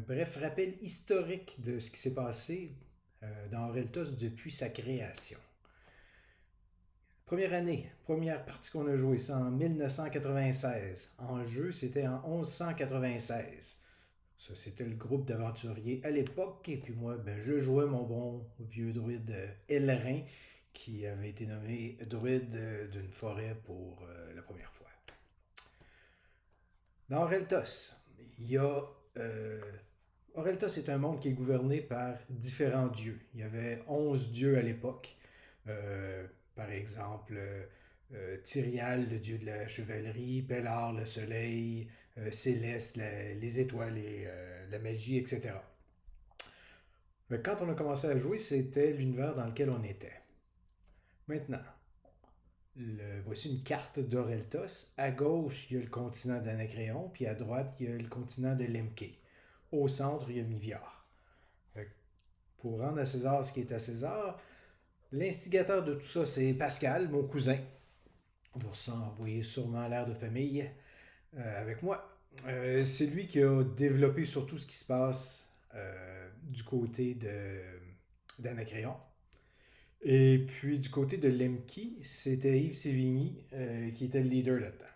bref rappel historique de ce qui s'est passé dans Aureltos depuis sa création. Première année, première partie qu'on a jouée, c'est en 1996. En jeu, c'était en 1196. Ça, c'était le groupe d'aventuriers à l'époque. Et puis moi, je jouais mon bon vieux druide Elrin, qui avait été nommé druide d'une forêt pour la première fois. Dans Aureltos, il y a... Aureltos est un monde qui est gouverné par différents dieux. Il y avait 11 dieux à l'époque. Par exemple, Tyrial, le dieu de la chevalerie, Pellar, le soleil, Céleste, les étoiles et la magie, etc. Mais quand on a commencé à jouer, c'était l'univers dans lequel on était. Maintenant, voici une carte d'Aureltos. À gauche, il y a le continent d'Anacréon, puis à droite, il y a le continent de Lemke. Au centre, il y a Miviar. Pour rendre à César ce qui est à César, l'instigateur de tout ça, c'est Pascal, mon cousin. Vous voyez sûrement l'air de famille avec moi. C'est lui qui a développé surtout ce qui se passe du côté d'Anacréon. Et puis du côté de Lemki, c'était Yves Sévigny qui était le leader là-dedans.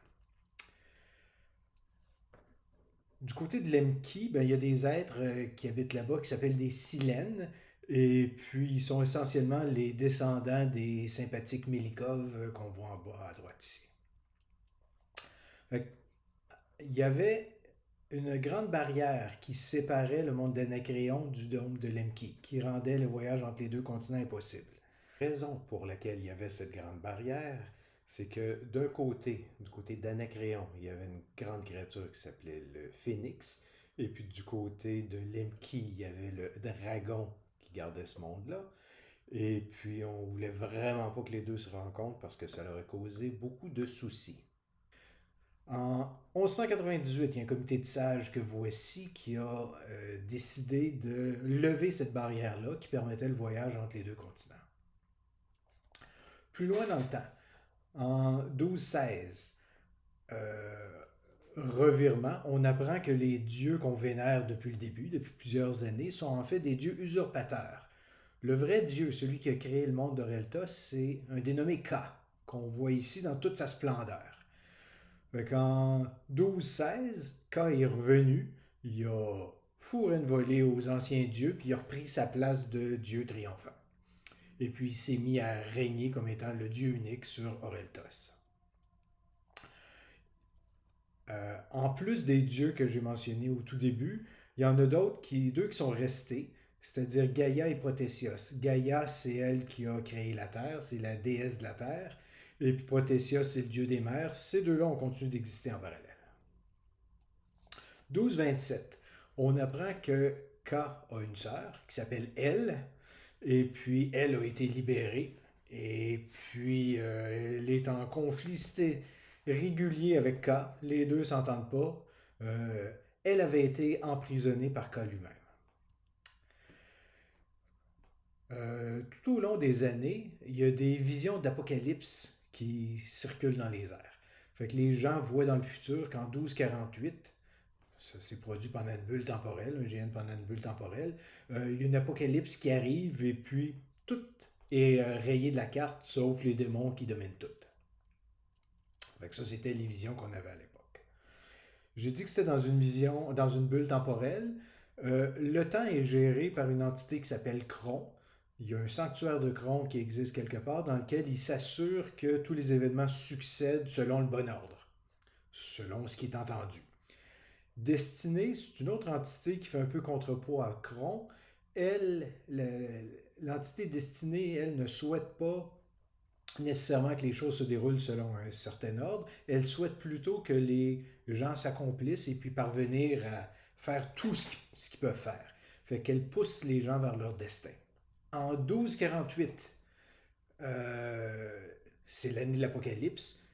Du côté de Lemki, il y a des êtres qui habitent là-bas qui s'appellent des Silènes. Et puis, ils sont essentiellement les descendants des sympathiques Melikov qu'on voit en bas à droite ici. Il y avait une grande barrière qui séparait le monde d'Anacréon du dôme de Lemki, qui rendait le voyage entre les deux continents impossible. La raison pour laquelle il y avait cette grande barrière, c'est que d'un côté, du côté d'Anacréon, il y avait une grande créature qui s'appelait le Phénix, et puis du côté de Lemki, il y avait le dragon qui gardait ce monde-là. Et puis on voulait vraiment pas que les deux se rencontrent parce que ça leur a causé beaucoup de soucis. En 1198, il y a un comité de sages que voici qui a décidé de lever cette barrière-là qui permettait le voyage entre les deux continents. Plus loin dans le temps, en 1216, revirement, on apprend que les dieux qu'on vénère depuis le début, depuis plusieurs années, sont en fait des dieux usurpateurs. Le vrai dieu, celui qui a créé le monde d'Aureltos, c'est un dénommé Ka, qu'on voit ici dans toute sa splendeur. En 1216, Ka est revenu, il a fourré une volée aux anciens dieux, puis il a repris sa place de dieu triomphant. Et puis il s'est mis à régner comme étant le dieu unique sur Aureltos. En plus des dieux que j'ai mentionnés au tout début, il y en a deux qui sont restés, c'est-à-dire Gaïa et Protésios. Gaïa, c'est elle qui a créé la Terre, c'est la déesse de la Terre, et puis Protésios, c'est le dieu des mers. Ces deux-là ont continué d'exister en parallèle. 1227, on apprend que Ka a une sœur qui s'appelle Elle, et puis elle a été libérée, et puis elle est en conflit régulier avec K. Les deux s'entendent pas. Elle avait été emprisonnée par K lui-même. Tout au long des années, il y a des visions d'Apocalypse qui circulent dans les airs. Fait que les gens voient dans le futur qu'en 1248, ça s'est produit pendant une bulle temporelle, un GN pendant une bulle temporelle, il y a une apocalypse qui arrive et puis tout est rayé de la carte sauf les démons qui dominent tout. Fait que ça, c'était les visions qu'on avait à l'époque. J'ai dit que c'était dans une bulle temporelle. Le temps est géré par une entité qui s'appelle Kron. Il y a un sanctuaire de Kron qui existe quelque part dans lequel il s'assure que tous les événements succèdent selon le bon ordre, selon ce qui est entendu. Destinée, c'est une autre entité qui fait un peu contrepoids à Kron. L'entité destinée, elle ne souhaite pas nécessairement que les choses se déroulent selon un certain ordre. Elle souhaite plutôt que les gens s'accomplissent et puis parvenir à faire tout ce qu'ils peuvent faire. Fait qu'elle pousse les gens vers leur destin. En 1248, c'est l'année de l'Apocalypse.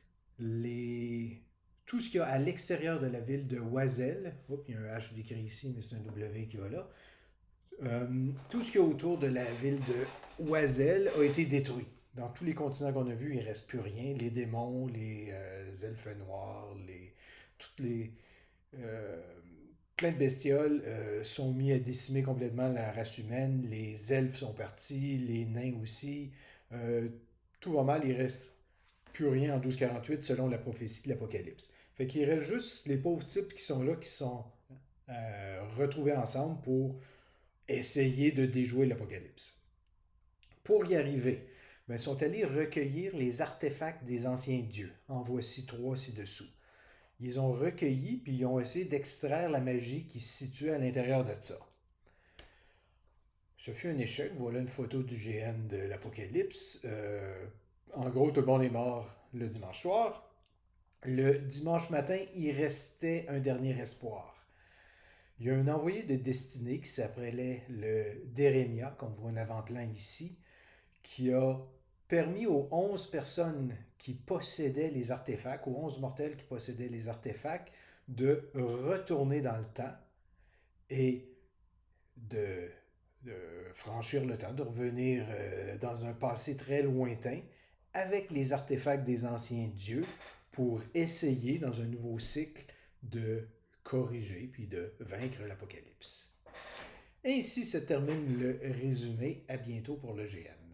Tout ce qu'il y a à l'extérieur de la ville de Oisel, il y a un H décrit ici, mais c'est un W qui va là. Tout ce qu'il y a autour de la ville de Oisel a été détruit. Dans tous les continents qu'on a vus, il ne reste plus rien. Les démons, les elfes noirs, toutes les plein de bestioles sont mis à décimer complètement la race humaine. Les elfes sont partis, les nains aussi. Euh, Tout va mal, il reste plus rien en 1248 selon la prophétie de l'Apocalypse. Fait qu'il reste juste les pauvres types qui sont là, qui sont retrouvés ensemble pour essayer de déjouer l'Apocalypse. Pour y arriver, ben, ils sont allés recueillir les artefacts des anciens dieux. En voici trois ci-dessous. Ils ont recueilli puis ils ont essayé d'extraire la magie qui se situe à l'intérieur de ça. Ce fut un échec. Voilà une photo du GN de l'Apocalypse. En gros, tout le monde est mort le dimanche soir. Le dimanche matin, il restait un dernier espoir. Il y a un envoyé de destinée qui s'appelait le Dérémia, qu'on voit en avant-plan ici, qui a permis aux 11 personnes qui possédaient les artefacts, aux 11 mortels qui possédaient les artefacts, de retourner dans le temps et de, de franchir le temps, de revenir dans un passé très lointain avec les artefacts des anciens dieux pour essayer, dans un nouveau cycle, de corriger puis de vaincre l'Apocalypse. Ainsi se termine le résumé. À bientôt pour le GN.